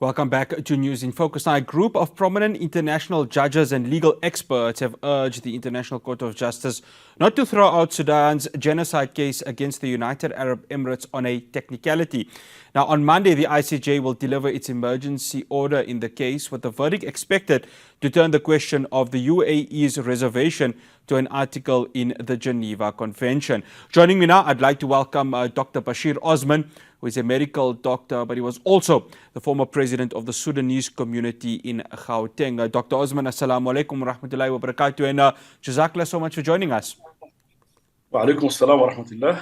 Welcome back to News in Focus. Now, a group of prominent international judges and legal experts have urged the International Court of Justice not to throw out Sudan's genocide case against the United Arab Emirates on a technicality. Now, on Monday, the ICJ will deliver its emergency order in the case, with the verdict expected to turn the question of the UAE's reservation to an article in the Geneva Convention. Joining me now, I'd like to welcome Dr. Bashir Osman, who is a medical doctor, but he was also the former president of the Sudanese community in Gauteng. Dr. Osman, assalamu alaikum wa rahmatullahi wa barakatuh, and jazakallah so much for joining us. Wa alaikum assalam wa rahmatullah.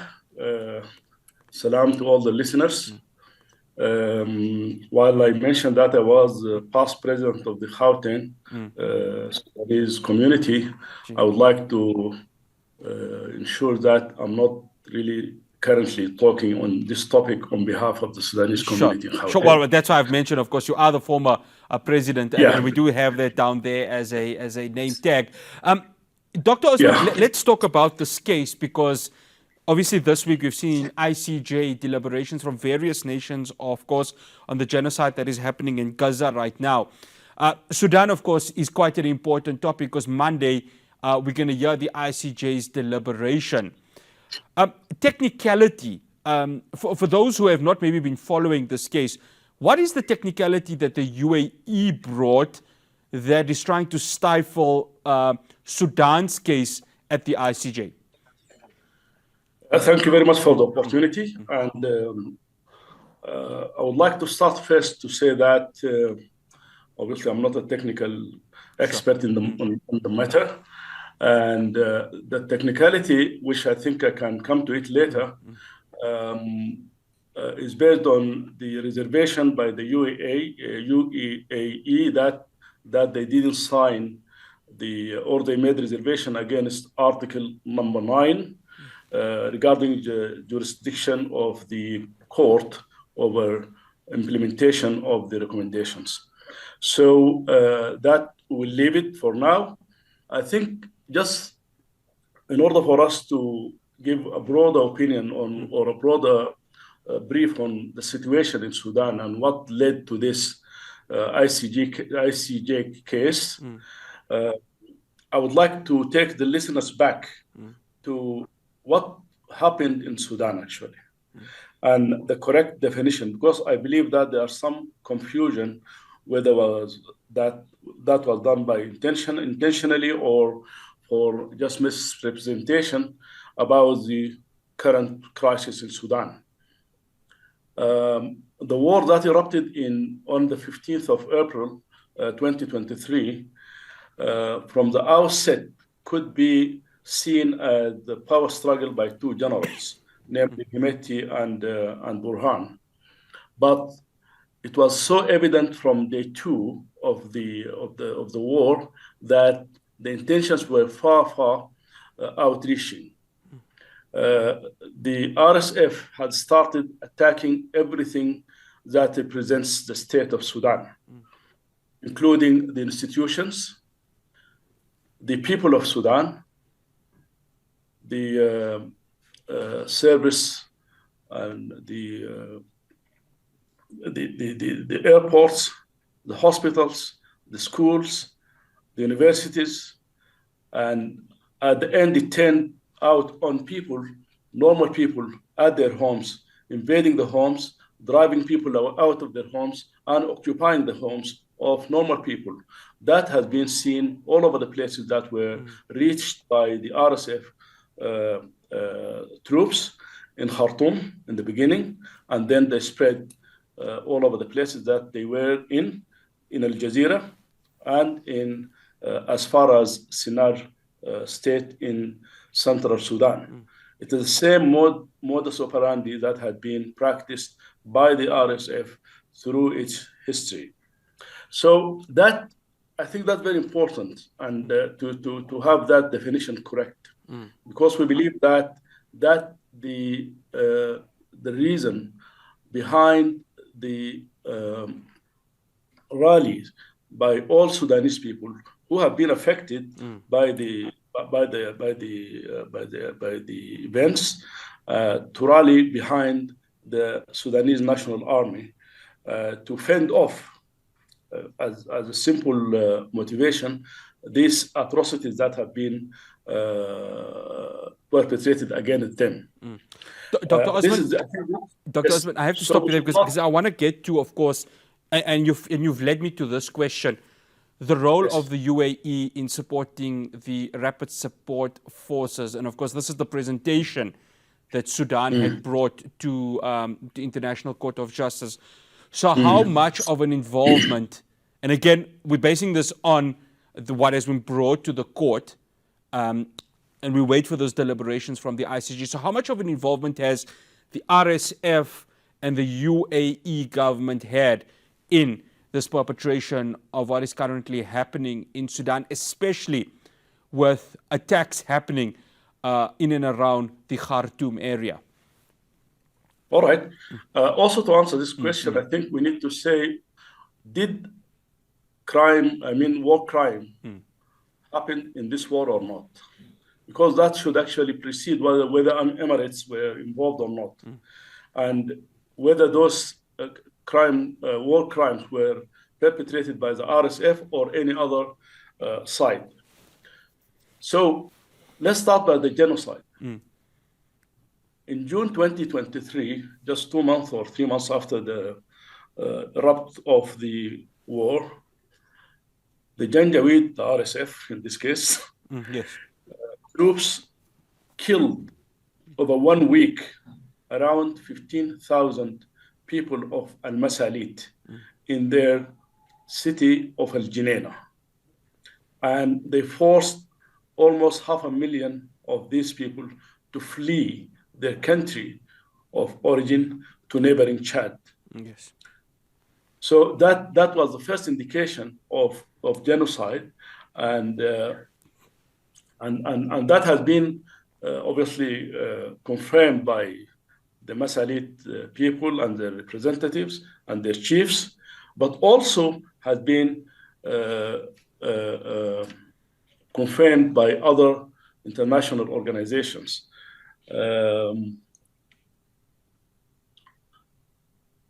Salam to all the listeners. While I mentioned that I was past president of the Gauteng Sudanese community, I would like to ensure that I'm not really currently talking on this topic on behalf of the Sudanese community. Sure. Well, that's why I've mentioned, of course, you are the former president, and we do have that down there as a name tag. Dr. Osman, let's talk about this case, because obviously this week we've seen ICJ deliberations from various nations, of course, on the genocide that is happening in Gaza right now. Sudan, of course, is quite an important topic, because Monday we're going to hear the ICJ's deliberation. Technicality, for those who have not maybe been following this case, what is the technicality that the UAE brought that is trying to stifle Sudan's case at the ICJ? Thank you very much for the opportunity. And I would like to start first to say that obviously I'm not a technical expert in the matter. And the technicality, which I think I can come to it later, is based on the reservation by the UAE that they didn't sign or they made reservation against Article number 9 regarding the jurisdiction of the court over implementation of the recommendations. So that we'll leave it for now. I think just in order for us to give a broader opinion on, or a broader brief on the situation in Sudan and what led to this ICJ case, I would like to take the listeners back to what happened in Sudan, actually, and the correct definition, because I believe that there are some confusion whether that was done by intentionally or just misrepresentation about the current crisis in Sudan. The war that erupted on the 15th of April 2023, from the outset could be seen as the power struggle by two generals, namely Hemeti and Burhan. But it was so evident from day 2 of the war that the intentions were far outreaching. The RSF had started attacking everything that represents the state of Sudan, including the institutions, the people of Sudan, the service and the airports, the hospitals, the schools, the universities, and at the end it turned out on people, normal people at their homes, invading the homes, driving people out of their homes, and occupying the homes of normal people. That has been seen all over the places that were reached by the RSF troops in Kartum in the beginning, and then they spread all over the places that they were in Al Jazeera and in as far as Sinar state in central Sudan. It is the same modus operandi that had been practiced by the RSF through its history. So that, I think that's very important, and to have that definition correct, because we believe that the reason behind the rallies by all Sudanese people who have been affected by the events to rally behind the Sudanese National Army to fend off, as a simple motivation, these atrocities that have been perpetrated against them. Dr. This Osman, is, Dr. yes, Osman, I have to so stop you there we should because not, I want to get to, of course, and you've led me to this question, the role yes. of the UAE in supporting the Rapid Support Forces. And of course, this is the presentation that Sudan had brought to the International Court of Justice. So how much of an involvement, and again, we're basing this on what has been brought to the court, and we wait for those deliberations from the ICJ. So how much of an involvement has the RSF and the UAE government had in this perpetration of what is currently happening in Sudan, especially with attacks happening in and around the Kartum area? All right. Also, to answer this question, I think we need to say, did war crime happen in this war or not? Because that should actually precede whether Emirates were involved or not, and whether those war crimes were perpetrated by the RSF or any other side. So let's start by the genocide. In June 2023, just 2 months or 3 months after the erupt of the war, the Janjaweed, the RSF in this case, Yes. troops killed over 1 week around 15,000 people of Al-Masalit in their city of Al-Jineina. And they forced almost 500,000 of these people to flee their country of origin to neighboring Chad. Yes. So that was the first indication of genocide, and that has been obviously confirmed by the Masalit people and their representatives and their chiefs, but also has been confirmed by other international organizations.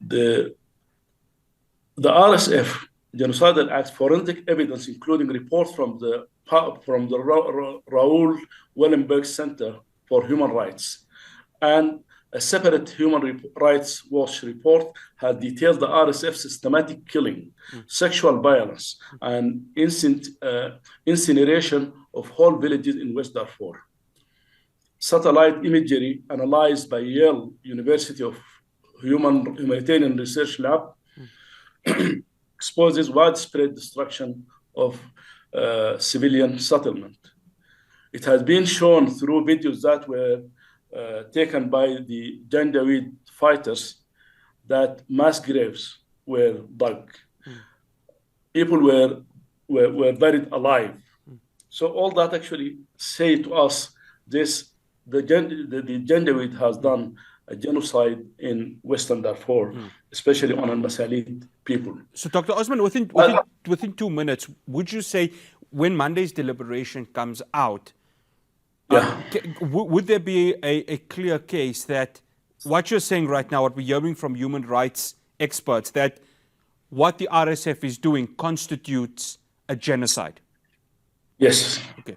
The RSF genocidal acts, forensic evidence, including reports from the Raoul Wallenberg Center for Human Rights, and a separate Human Rights Watch report, has detailed the RSF systematic killing, sexual violence, and incineration of whole villages in West Darfur. Satellite imagery analyzed by Yale University of Humanitarian Research Lab exposes widespread destruction of civilian settlement. It has been shown through videos that were taken by the Janjaweed fighters that mass graves were dug. People were buried alive. So all that actually say to us the Janjaweed has done a genocide in Western Darfur, especially on Al-Masalit people. So, Dr. Osman, within 2 minutes, would you say when Monday's deliberation comes out, would there be a clear case that what you're saying right now, what we're hearing from human rights experts, that what the RSF is doing constitutes a genocide? Yes. Okay.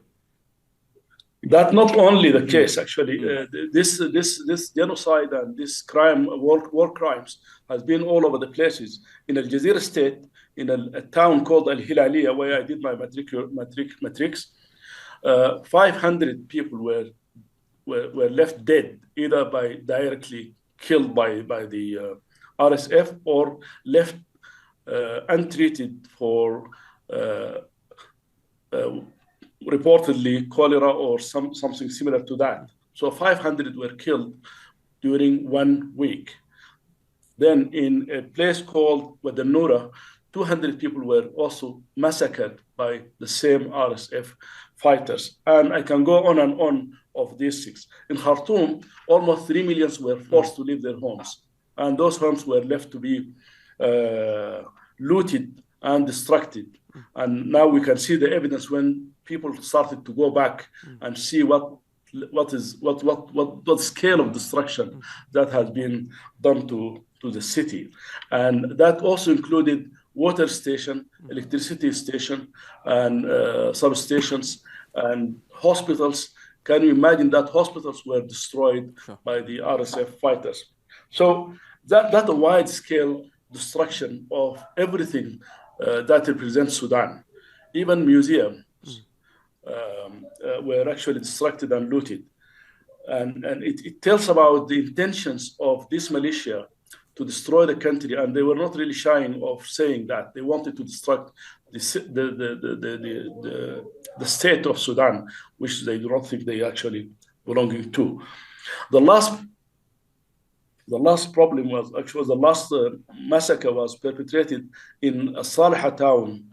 That's not only the case, actually. This genocide and this war crimes has been all over the places. In Al Jazeera state, in a town called Al Hilaliya, where I did my matrix, 500 people were left dead, either directly killed by the RSF or left untreated for reportedly cholera or something similar to that. So 500 were killed during 1 week. Then in a place called Wadi Noura, 200 people were also massacred by the same RSF fighters. And I can go on and on of these things. In Khartoum, almost 3 million were forced to leave their homes. And those homes were left to be looted and destructed. And now we can see the evidence when people started to go back and see what scale of destruction that has been done to to the city. And that also included water station, electricity station, and substations, and hospitals. Can you imagine that hospitals were destroyed by the RSF fighters? So that a wide-scale destruction of everything that represents Sudan, even museums were actually destructed and looted. And it tells about the intentions of this militia to destroy the country, and they were not really shying of saying that they wanted to destruct the state of Sudan, which they do not think they actually belonging to. The last problem was actually the last massacre was perpetrated in Salha town,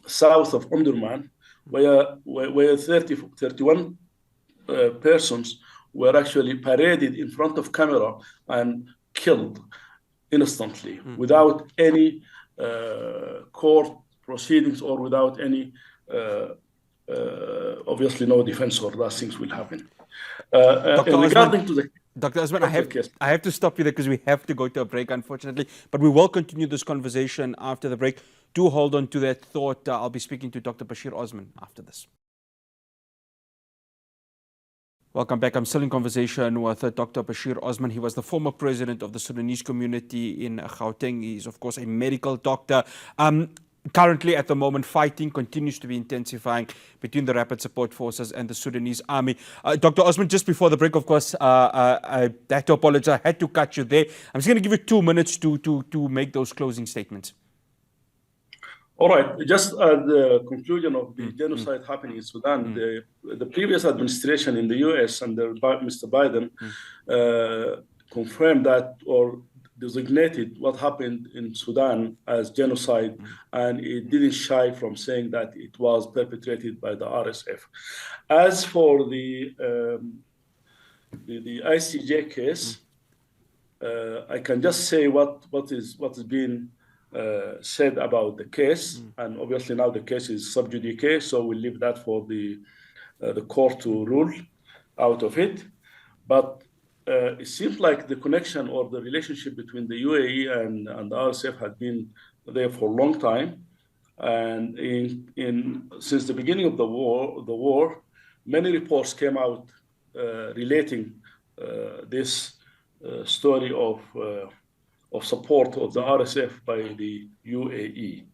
south of Omdurman, where 31 persons were actually paraded in front of camera and killed instantly without any court proceedings or without any, obviously no defense or those things will happen. Regarding to the Dr. Osman, I have to stop you there because we have to go to a break, unfortunately. But we will continue this conversation after the break. Do hold on to that thought. I'll be speaking to Dr. Bashir Osman after this. Welcome back. I'm still in conversation with Dr. Bashir Osman. He was the former president of the Sudanese community in Gauteng. He's, of course, a medical doctor. Currently, at the moment, fighting continues to be intensifying between the Rapid Support Forces and the Sudanese army. Dr. Osman, just before the break, of course, I had to apologize. I had to cut you there. I'm just going to give you 2 minutes to make those closing statements. All right. Just at the conclusion of the genocide happening in Sudan, the previous administration in the U.S. under Mr. Biden confirmed that or designated what happened in Sudan as genocide, and it didn't shy from saying that it was perpetrated by the RSF. As for the ICJ case, I can just say what is being said about the case, and obviously now the case is sub judice, so we'll leave that for the court to rule out of it. But it seems like the connection or the relationship between the UAE and the RSF had been there for a long time, and since the beginning of the war, many reports came out relating this story of support of the RSF by the UAE.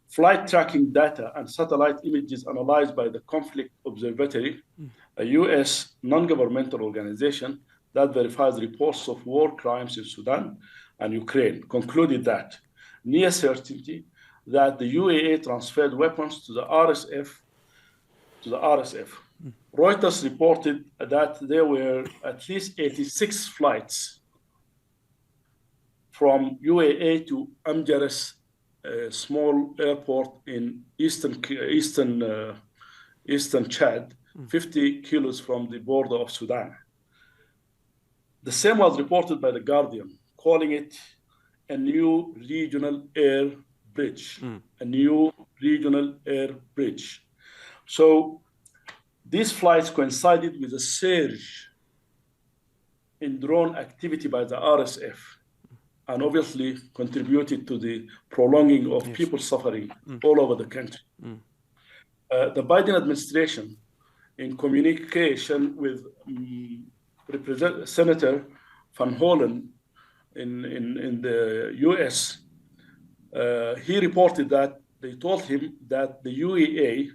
Flight tracking data and satellite images analyzed by the Conflict Observatory, a U.S. non-governmental organization that verifies reports of war crimes in Sudan and Ukraine, concluded that near certainty that the UAE transferred weapons to the RSF. Reuters reported that there were at least 86 flights from UAE to Amjaras, a small airport in eastern Chad, 50 kilos from the border of Sudan. The same was reported by The Guardian, calling it a new regional air bridge, a new regional air bridge. So these flights coincided with a surge in drone activity by the RSF, and obviously contributed to the prolonging of people's suffering all over the country. The Biden administration, in communication with Senator Van Hollen in the US, he reported that they told him that the UEA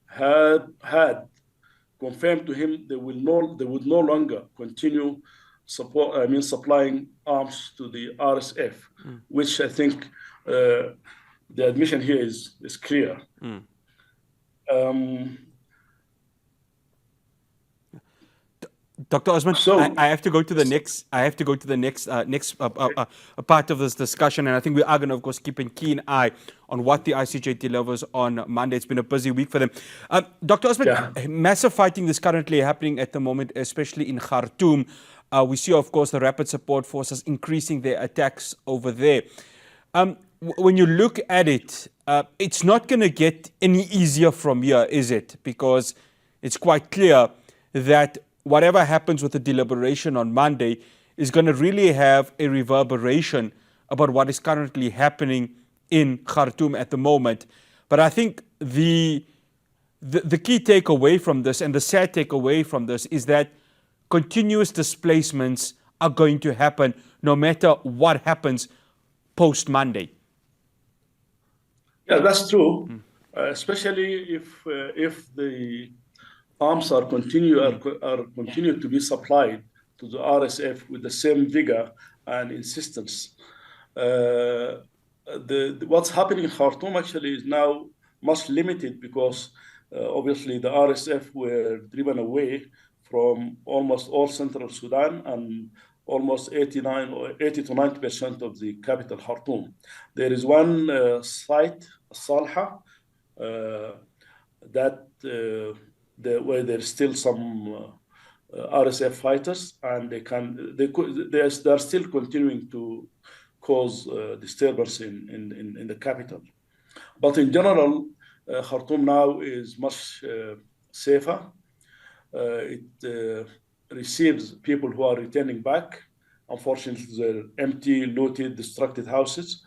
had confirmed to him they would no longer continue supplying arms to the RSF, which I think the admission here is clear. Dr. Osman, I have to go to the next. I have to go to the next part of this discussion, and I think we are going to, of course, keep a keen eye on what the ICJ delivers on Monday. It's been a busy week for them. Dr. Osman, massive fighting is currently happening at the moment, especially in Kartum. We see, of course, the Rapid Support Forces increasing their attacks over there. When you look at it, it's not going to get any easier from here, is it? Because it's quite clear that whatever happens with the deliberation on Monday is going to really have a reverberation about what is currently happening in Khartoum at the moment. But I think the key takeaway from this, and the sad takeaway from this, is that continuous displacements are going to happen no matter what happens post-Monday. Yeah, that's true. Especially if the arms are continue to be supplied to the RSF with the same vigor and insistence. What's happening in Khartoum actually is now much limited because obviously the RSF were driven away from almost all central Sudan and almost 80 to 90% of the capital Khartoum. There is one site, Salha, where there's still some RSF fighters, and they are still continuing to cause disturbance in the capital. But in general, Khartoum now is much safer. It receives people who are returning back. Unfortunately, they're empty, looted, destructed houses.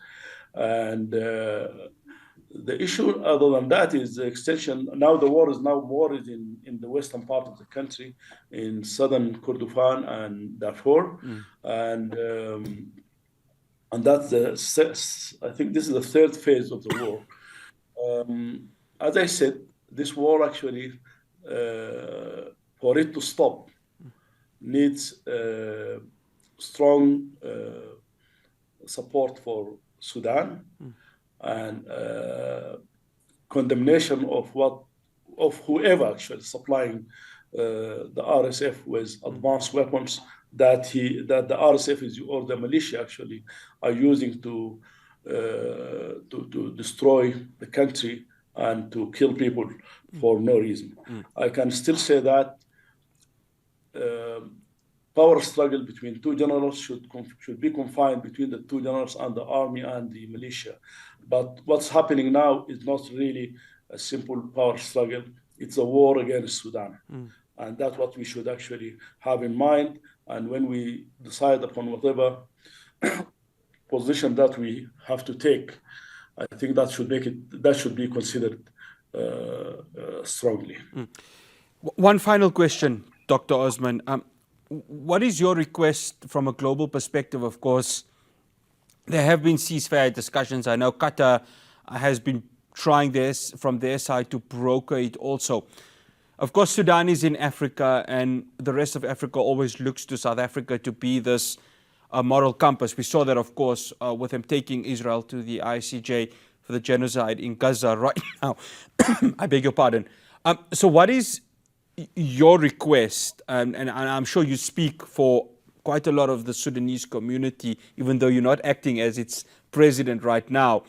And the issue, other than that, is the extension. Now the war is now more in the western part of the country, in southern Kordofan and Darfur, and that's I think this is the third phase of the war. As I said, this war actually, for it to stop, needs strong support for Sudan and condemnation of whoever actually supplying the RSF with advanced weapons that the RSF or the militia actually are using to destroy the country and to kill people for no reason. I can still say that power struggle between two generals should be confined between the two generals and the army and the militia. But what's happening now is not really a simple power struggle. It's a war against Sudan. And that's what we should actually have in mind. And when we decide upon whatever position that we have to take, I think that should be considered strongly. One final question, Dr. Osman. What is your request from a global perspective? Of course, there have been ceasefire discussions. I know Qatar has been trying this from their side to broker it also. Of course, Sudan is in Africa, and the rest of Africa always looks to South Africa to be this moral compass. We saw that, of course, with them taking Israel to the ICJ for the genocide in Gaza right now. I beg your pardon. So what is your request, and I'm sure you speak for quite a lot of the Sudanese community, even though you're not acting as its president right now.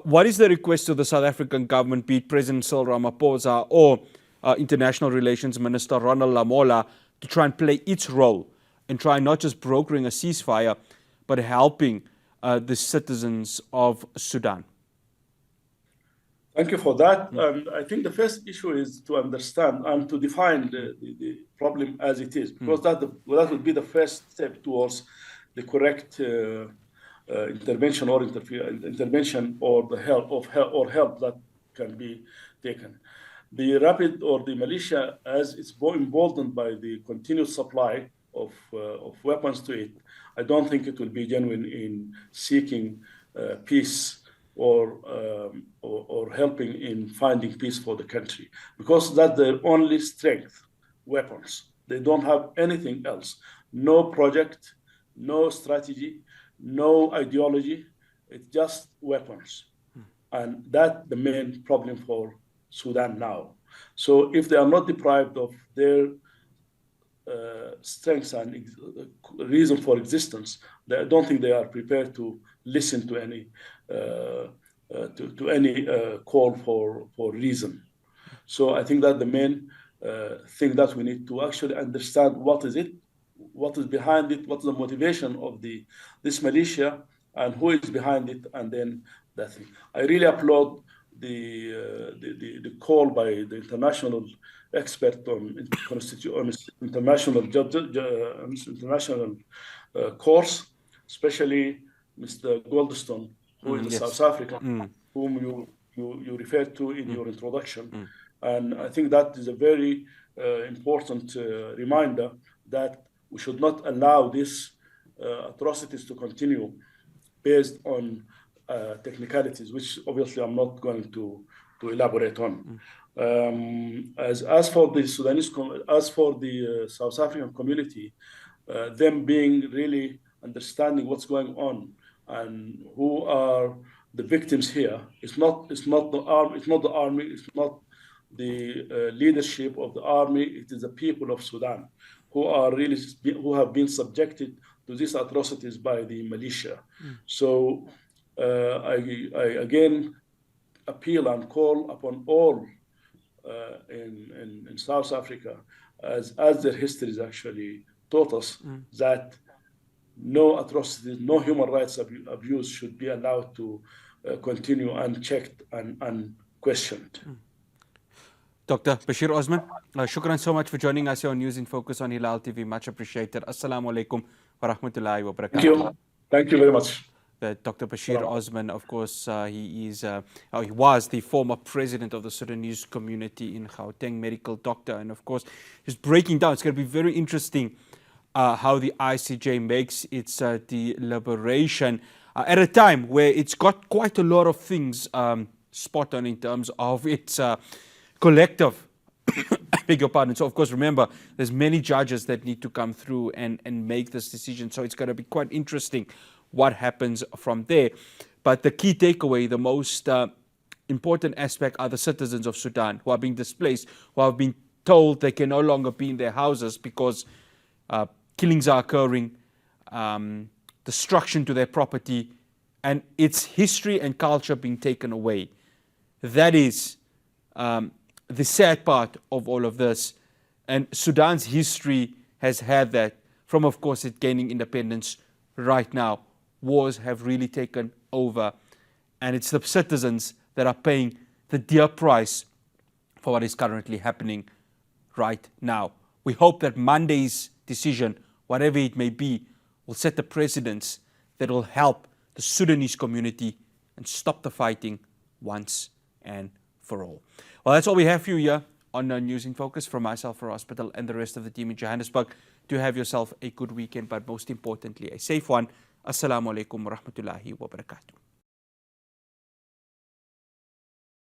What is the request to the South African government, be it President Cyril Ramaphosa or International Relations Minister Ronald Lamola, to try and play its role and try not just brokering a ceasefire, but helping the citizens of Sudan? Thank you for that. And I think the first issue is to understand and to define the problem as it is, because that would be the first step towards the correct intervention or the help that can be taken. The rapid or the militia, as it's emboldened by the continuous supply of weapons to it, I don't think it will be genuine in seeking peace or helping in finding peace for the country, because that's their only strength, weapons. They don't have anything else. No project, no strategy, no ideology. It's just weapons. And that's the main problem for Sudan now. So if they are not deprived of their strengths and reason for existence, I don't think they are prepared to listen to any call for reason. So I think that the main thing that we need to actually understand what is behind it, what's the motivation of this militia, and who is behind it, and then that thing. I really applaud the call by the international expert on international international courts, especially Mr. Goldstone, who is a Yes. South African, whom you referred to in your introduction. And I think that is a very important reminder that we should not allow these atrocities to continue based on technicalities, which obviously I'm not going to elaborate on. As for the Sudanese, as for the South African community, them being really understanding what's going on and who are the victims here. It's not the army. It's not the army. It's not the leadership of the army. It is the people of Sudan who have been subjected to these atrocities by the militia. So I again appeal and call upon all in South Africa, as their histories actually taught us, that no atrocities, no human rights abuse should be allowed to continue unchecked and unquestioned. Dr. Bashir Osman, shukran so much for joining us here on News in Focus on Hilaal TV. Much appreciated. Assalamu alaikum wa rahmatullahi wa barakatuh. Thank you. Thank you very much. Dr. Bashir Osman, of course, he was the former president of the Sudanese community in Gauteng, medical doctor, and of course, he's breaking down. It's going to be very interesting how the ICJ makes its deliberation at a time where it's got quite a lot of things spot on in terms of its collective. I beg your pardon. So, of course, remember, there's many judges that need to come through and make this decision. So it's going to be quite interesting what happens from there. But the key takeaway, the most important aspect, are the citizens of Sudan who are being displaced, who have been told they can no longer be in their houses because killings are occurring, destruction to their property, and its history and culture being taken away. That is the sad part of all of this. And Sudan's history has had that from, of course, it gaining independence right now. Wars have really taken over, and it's the citizens that are paying the dear price for what is currently happening right now. We hope that Monday's decision, whatever it may be, will set the precedents that will help the Sudanese community and stop the fighting once and for all. Well, that's all we have for you here on News in Focus. From myself, for Hospital, and the rest of the team in Johannesburg. Do have yourself a good weekend, but most importantly, a safe one. Assalamu alaikum wa rahmatullahi wa barakatuh.